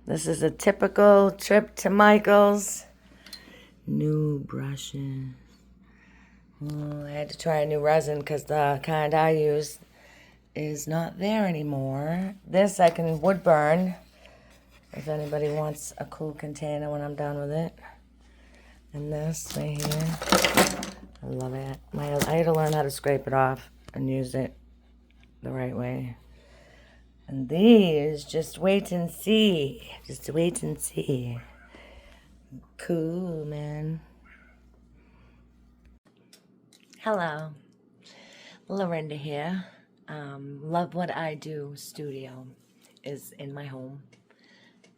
This is a typical trip to Michael's. New brushes. I had to try a new resin because the kind I used is not there anymore. This I can wood burn if anybody wants a cool container when I'm done with it. And this right here, I love it. I had to learn how to scrape it off and use it the right way. And these, just wait and see. Just wait and see. Cool, man. Hello. Lorinda here. Love What I Do studio is in my home.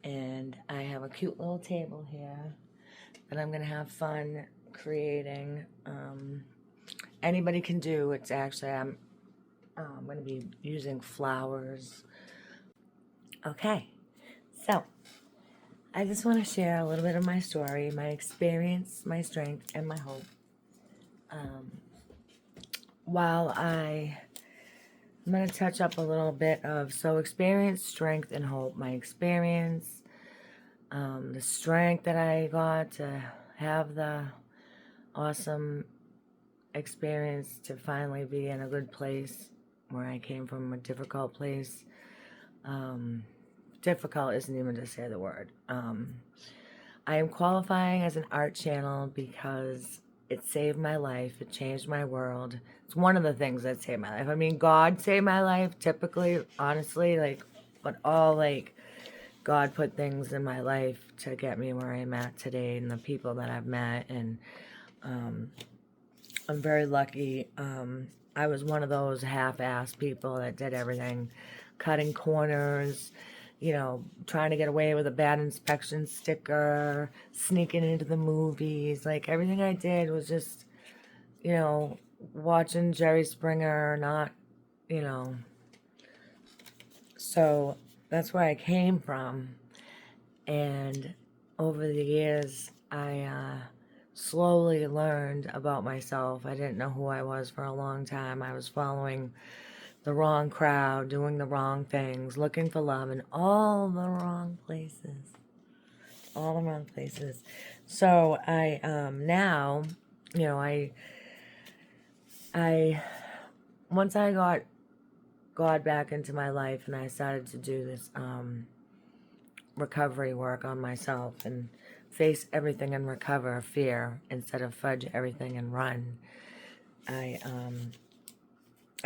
And I have a cute little table here that I'm going to have fun creating. Anybody can do. It's actually, I'm going to be using flowers. Okay, so I just want to share a little bit of my story, my experience, my strength, and my hope. While I'm going to touch up a little bit of, experience, strength, and hope. My experience, the strength that I got to have the awesome experience to finally be in a good place where I came from, a difficult place. Difficult isn't even to say the word. I am qualifying as an art channel because it saved my life. It changed my world. It's one of the things that saved my life. I mean, God saved my life, typically, honestly, but God put things in my life to get me where I'm at today and the people that I've met, and I'm very lucky. I was one of those half-assed people that did everything, cutting corners, trying to get away with a bad inspection sticker, sneaking into the movies. Everything I did was just, watching Jerry Springer, not, So that's where I came from. And over the years, I slowly learned about myself. I didn't know who I was for a long time. I was following the wrong crowd, doing the wrong things, looking for love in all the wrong places. All the wrong places. So I now, I once I got God back into my life and I started to do this recovery work on myself and face everything and recover fear instead of fudge everything and run. I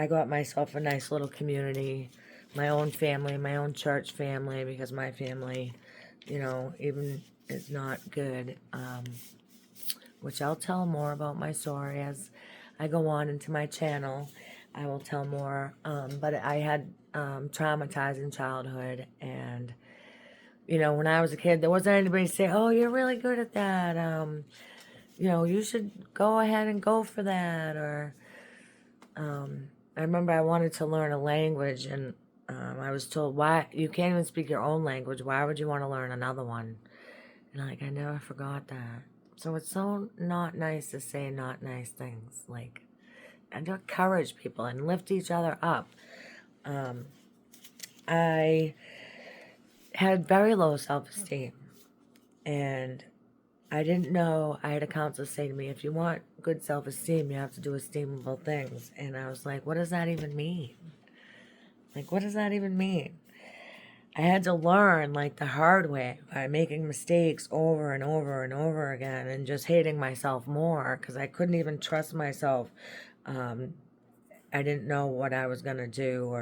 got myself a nice little community, my own family, my own church family, because my family, even is not good, which I'll tell more about my story as I go on into my channel. I will tell more, but I had traumatizing childhood, and when I was a kid, there wasn't anybody to say, oh, you're really good at that, you should go ahead and go for that, or I remember I wanted to learn a language, and I was told, why, you can't even speak your own language, why would you want to learn another one? And I never forgot that. So it's so not nice to say not nice things, and to encourage people and lift each other up. I had very low self-esteem, and I didn't know. I had a counselor say to me, if you want good self-esteem, you have to do esteemable things. And I was like, what does that even mean? What does that even mean? I had to learn, the hard way, by making mistakes over and over and over again and just hating myself more because I couldn't even trust myself. I didn't know what I was going to do,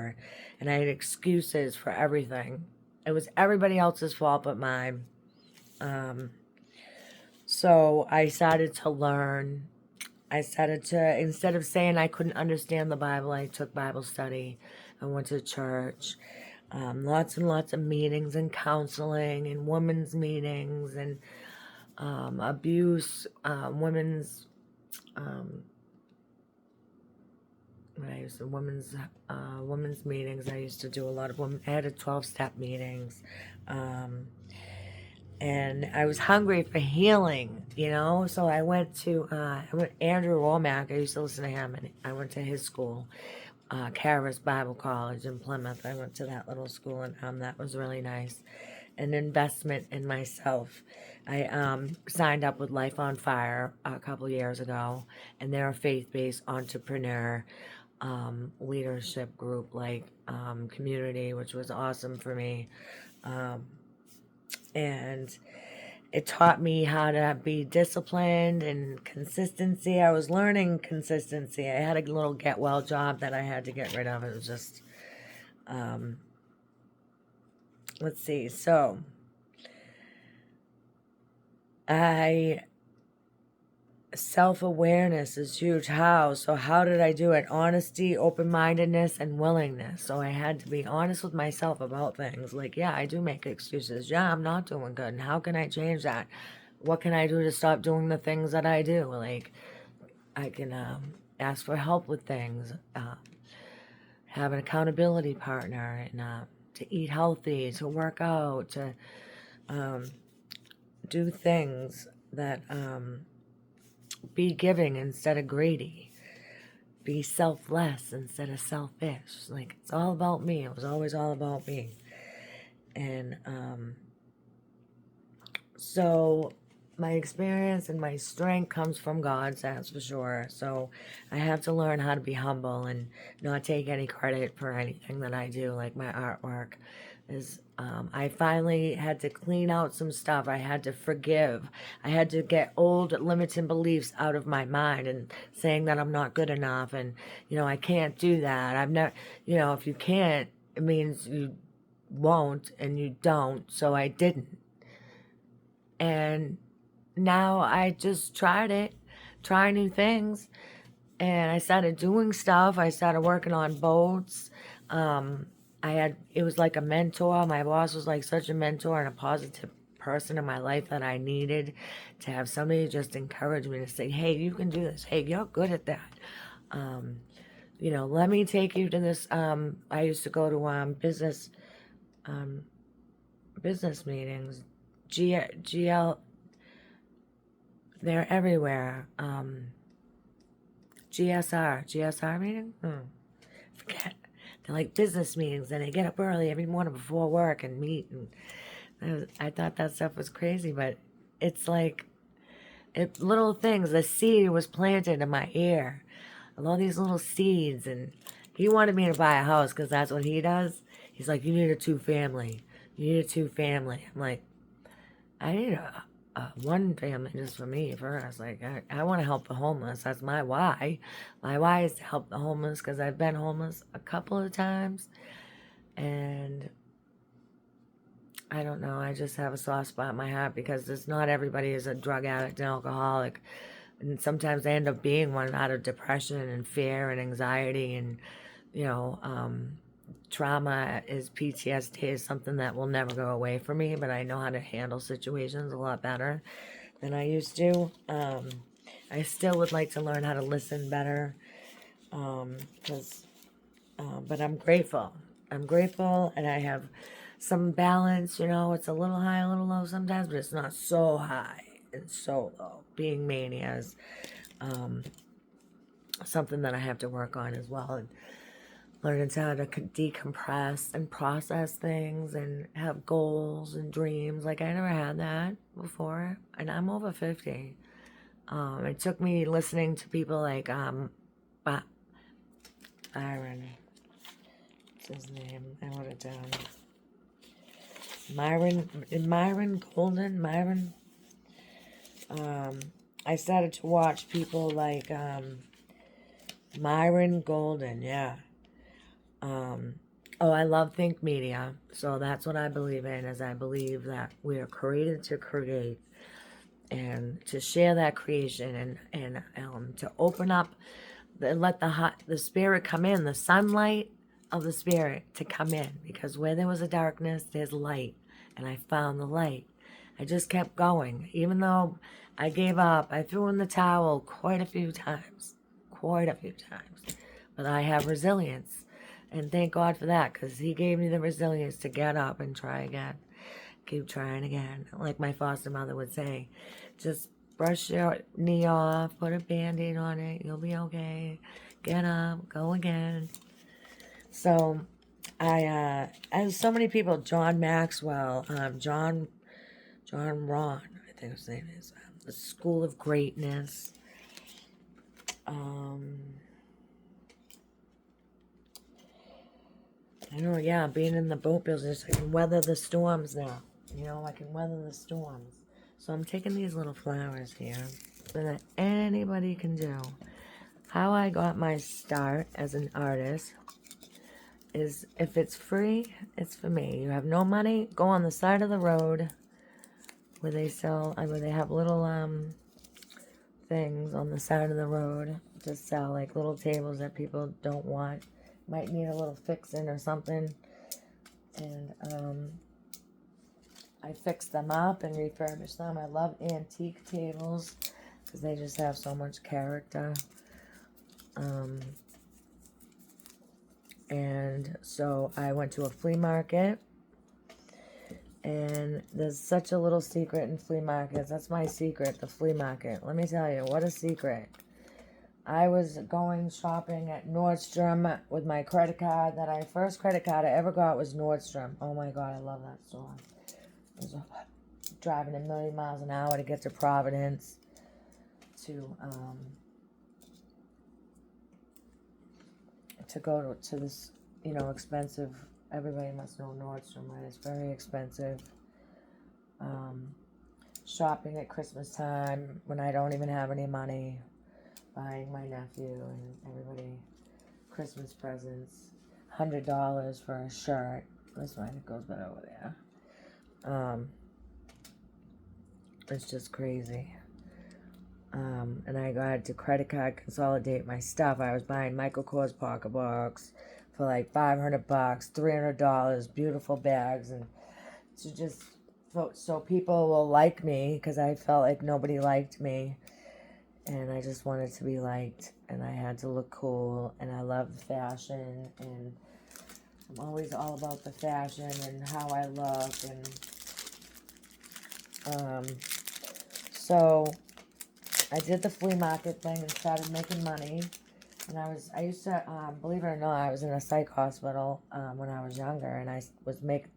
and I had excuses for everything. It was everybody else's fault but mine. So I started to learn. Instead of saying I couldn't understand the Bible, I took Bible study. I went to church. Lots and lots of meetings and counseling and women's meetings and abuse, women's, when I used to women's meetings. I used to do a lot of women. I had a 12-step meetings. And I was hungry for healing, so I went to Andrew Womack. I used to listen to him, and I went to his school, Cara's Bible College in Plymouth. I went to that little school, and that was really nice. an investment in myself. I signed up with Life on Fire a couple years ago, and they're a faith-based entrepreneur leadership group, like community, which was awesome for me. And it taught me how to be disciplined and consistency. I was learning consistency. I had a little get well job that I had to get rid of. It was just, let's see. So self-awareness is huge. So how did I do it? Honesty, open-mindedness, and willingness. So I had to be honest with myself about things. Like, yeah, I do make excuses. Yeah, I'm not doing good. And how can I change that? What can I do to stop doing the things that I do? Like, I can ask for help with things, have an accountability partner, and to eat healthy, to work out, to do things that be giving instead of greedy, be selfless instead of selfish. Like, it's all about me. It was always all about me. And so my experience and my strength comes from God, that's for sure. So I have to learn how to be humble and not take any credit for anything that I do, like my artwork. I finally had to clean out some stuff. I had to forgive. I had to get old limiting beliefs out of my mind and saying that I'm not good enough and, I can't do that. I've never, if you can't, it means you won't and you don't. So I didn't. And now I just try new things. And I started doing stuff. I started working on boats. It was like a mentor. My boss was like such a mentor and a positive person in my life that I needed to have somebody just encourage me to say, hey, you can do this. Hey, you're good at that. Let me take you to this. I used to go to business meetings. GL, they're everywhere. GSR meeting? Forget. They're like business meetings, and they get up early every morning before work and meet. And I thought that stuff was crazy, but it's like little things. The seed was planted in my ear. All these little seeds, and he wanted me to buy a house because that's what he does. He's like, you need a two-family. You need a two-family. I'm like, I need a one family just for me first. Like, I want to help the homeless. That's my why. My why is to help the homeless because I've been homeless a couple of times. And I don't know. I just have a soft spot in my heart because not everybody is a drug addict and alcoholic. And sometimes they end up being one out of depression and fear and anxiety and, trauma is PTSD is something that will never go away for me, but I know how to handle situations a lot better than I used to. I still would like to learn how to listen better, but I'm grateful. I'm grateful, and I have some balance. It's a little high, a little low sometimes, but it's not so high and so low. Being mania is something that I have to work on as well. And learning how to decompress and process things and have goals and dreams. Like, I never had that before, and I'm over 50. It took me listening to people like Byron. What's his name? I wrote it down. Myron Golden. I started to watch people like Myron Golden. Yeah. I love Think Media. So that's what I believe in, is I believe that we are created to create and to share that creation and to open up, let the spirit come in, the sunlight of the spirit to come in, because where there was a darkness, there's light, and I found the light. I just kept going, even though I gave up. I threw in the towel quite a few times, but I have resilience. And thank God for that, because he gave me the resilience to get up and try again. Keep trying again. Like my foster mother would say, just brush your knee off, put a Band-Aid on it, you'll be okay. Get up, go again. So as so many people, John Maxwell, John Ron, I think his name is, the School of Greatness. I know, yeah, being in the boat business, I can weather the storms now. You know, I can weather the storms. So I'm taking these little flowers here so that anybody can do. How I got my start as an artist is, if it's free, it's for me. You have no money, go on the side of the road where they sell, where they have little things on the side of the road to sell, like little tables that people don't want, might need a little fixing or something, and I fix them up and refurbish them. I love antique tables because they just have so much character. And so I went to a flea market, and there's such a little secret in flea markets. That's my secret, the flea market. Let me tell you, what a secret. I was going shopping at Nordstrom with my credit card. First credit card I ever got was Nordstrom. Oh my God, I love that store. I was driving a million miles an hour to get to Providence to go to this, expensive. Everybody must know Nordstrom, right? It's very expensive. Shopping at Christmas time when I don't even have any money, buying my nephew and everybody Christmas presents. $100 for a shirt. This one, it goes better over there. It's just crazy. And I had to credit card consolidate my stuff. I was buying Michael Kors pocketbooks for like $500, $300, beautiful bags, and to just so people will like me, because I felt like nobody liked me, and I just wanted to be liked, and I had to look cool, and I love fashion, and I'm always all about the fashion and how I look, and so I did the flea market thing and started making money. And I used to, believe it or not, I was in a psych hospital when I was younger, and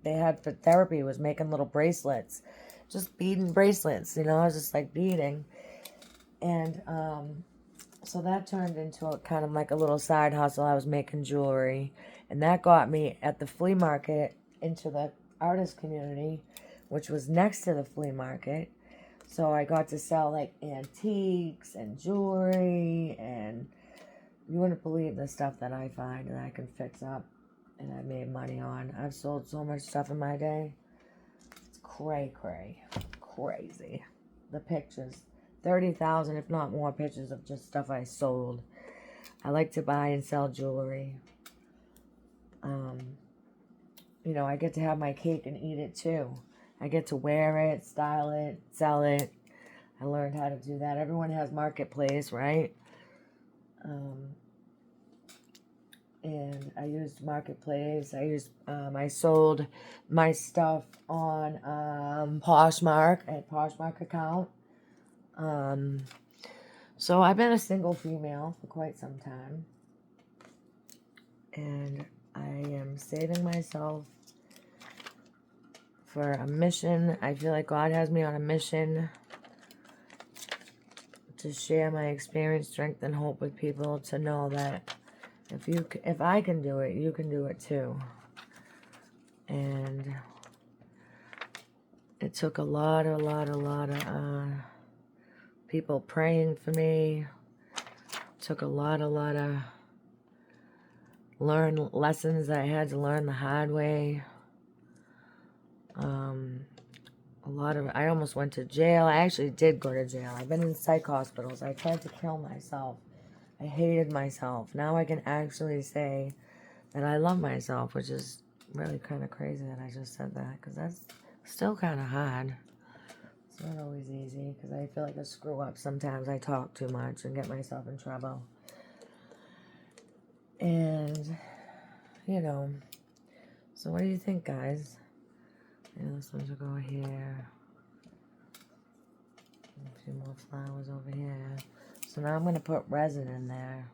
they had for therapy, was making little bracelets, just beading bracelets, I was just like beading. And so that turned into a kind of like a little side hustle. I was making jewelry, and that got me at the flea market into the artist community, which was next to the flea market. So I got to sell like antiques and jewelry, and you wouldn't believe the stuff that I find and I can fix up and I made money on. I've sold so much stuff in my day. It's crazy. The pictures, 30,000 if not more pictures of just stuff I sold. I like to buy and sell jewelry. I get to have my cake and eat it too. I get to wear it, style it, sell it. I learned how to do that. Everyone has marketplace, right? And I used marketplace. I sold my stuff on Poshmark, at Poshmark account. So I've been a single female for quite some time, and I am saving myself for a mission. I feel like God has me on a mission to share my experience, strength, and hope with people, to know that if I can do it, you can do it too. And it took a lot of people praying for me. It took a lot of lessons that I had to learn the hard way. I almost went to jail. I actually did go to jail. I've been in psych hospitals. I tried to kill myself. I hated myself. Now I can actually say that I love myself, which is really kind of crazy that I just said that, because that's still kind of hard. It's not always easy, because I feel like a screw up sometimes. I talk too much and get myself in trouble. And, so what do you think, guys? This one to go here. A few more flowers over here. So now I'm going to put resin in there.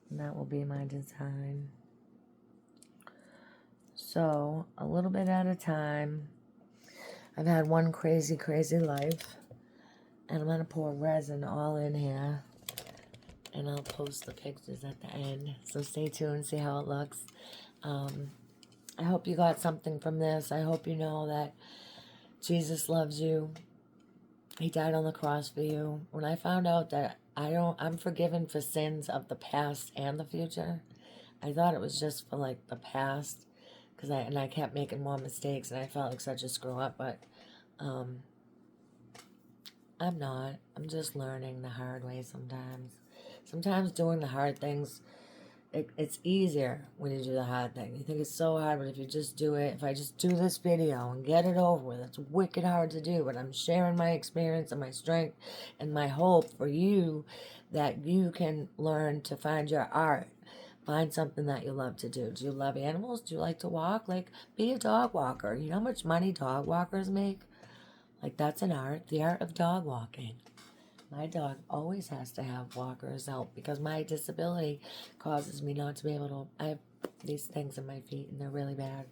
And that will be my design. So, a little bit at a time. I've had one crazy, crazy life. And I'm going to pour resin all in here. And I'll post the pictures at the end. So stay tuned, see how it looks. I hope you got something from this. I hope you know that Jesus loves you. He died on the cross for you. When I found out that I'm forgiven for sins of the past and the future, I thought it was just for like the past, and I kept making more mistakes, and I felt like such a screw up. But I'm not. I'm just learning the hard way sometimes. Sometimes doing the hard things, it's easier when you do the hard thing. You think it's so hard, but if you just do it, if I just do this video and get it over with, it's wicked hard to do, but I'm sharing my experience and my strength and my hope for you, that you can learn to find your art. Find something that you love to do. Do you love animals? Do you like to walk? Like, be a dog walker. You know how much money dog walkers make? Like, that's an art. The art of dog walking. My dog always has to have walkers help because my disability causes me not to be able to. I have these things in my feet and they're really bad.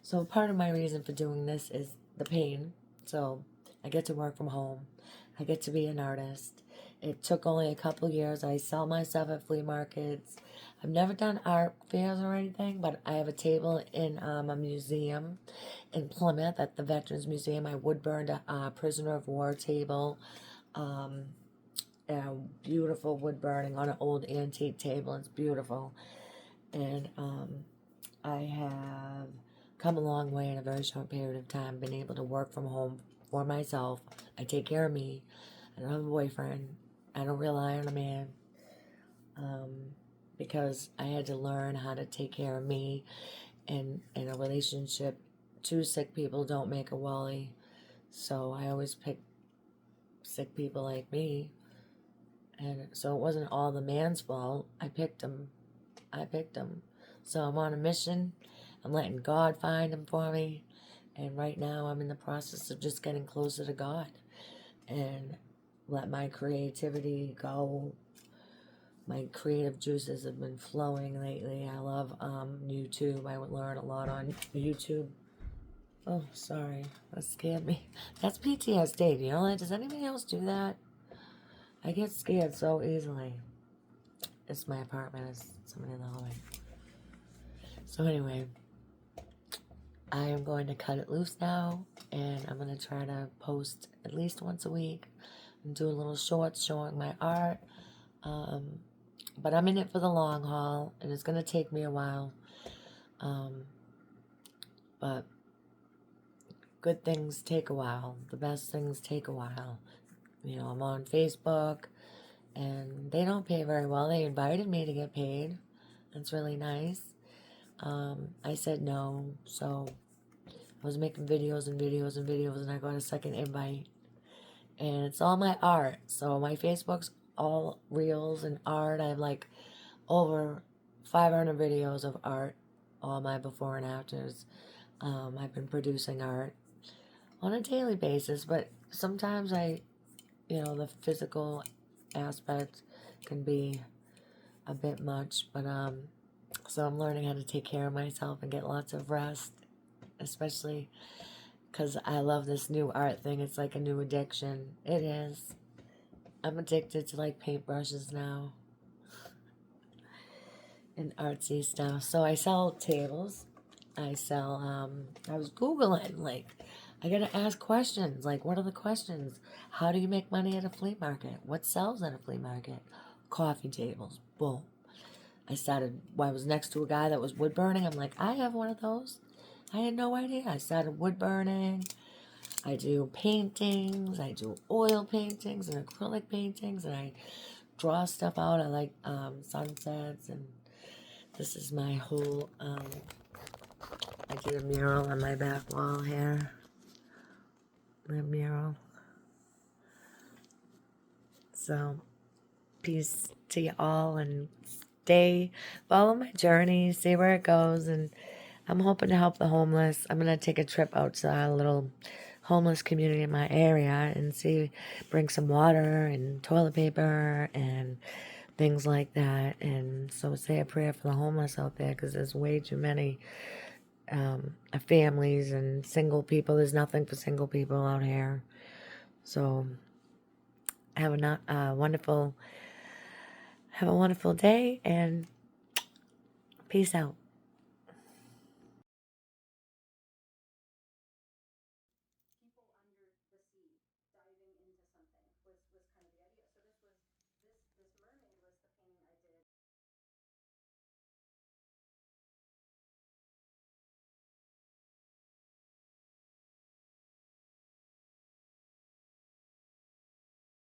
So part of my reason for doing this is the pain. So I get to work from home. I get to be an artist. It took only a couple years. I sell my stuff at flea markets. I've never done art fairs or anything, but I have a table in a museum in Plymouth at the Veterans Museum. I wood burned a prisoner of war table. A beautiful wood burning on an old antique table. It's beautiful. And I have come a long way in a very short period of time. Been able to work from home for myself. I take care of me. I don't have a boyfriend. I don't rely on a man. Because I had to learn how to take care of me. And in a relationship, two sick people don't make a Wally. So I always pick sick people like me. And so it wasn't all the man's fault. I picked him. So I'm on a mission. I'm letting God find him for me. And right now I'm in the process of just getting closer to God. And let my creativity go. My creative juices have been flowing lately. I love YouTube. I would learn a lot on YouTube. Oh, sorry. That scared me. That's PTSD. Do you know that? Does anybody else do that? I get scared so easily. It's my apartment. It's somebody in the hallway. So anyway, I am going to cut it loose now, and I'm going to try to post at least once a week and do a little shorts showing my art. But I'm in it for the long haul, and it's going to take me a while. But good things take a while. The best things take a while. You know, I'm on Facebook, and they don't pay very well. They invited me to get paid. That's really nice. I said no, so I was making videos and videos and videos, and I got a second invite. And it's all my art. So my Facebook's all reels and art. I have like over 500 videos of art, all my before and afters. I've been producing art on a daily basis, but sometimes the physical aspect can be a bit much, but so I'm learning how to take care of myself and get lots of rest, especially because I love this new art thing. It's like a new addiction. It is. I'm addicted to like paintbrushes now and artsy stuff. So I sell tables. I sell, I was Googling, like, I gotta ask questions. Like, what are the questions? How do you make money at a flea market? What sells at a flea market? Coffee tables. Boom. I was next to a guy that was wood burning. I'm like, I have one of those. I had no idea. I started wood burning. I do paintings. I do oil paintings and acrylic paintings. And I draw stuff out. I like sunsets. And this is my whole, I did a mural on my back wall here. The mural. So, peace to you all, and follow my journey, see where it goes, and I'm hoping to help the homeless. I'm going to take a trip out to a little homeless community in my area and bring some water and toilet paper and things like that. And so say a prayer for the homeless out there, because there's way too many. families and single people. There's nothing for single people out here. So have a wonderful day, and peace out.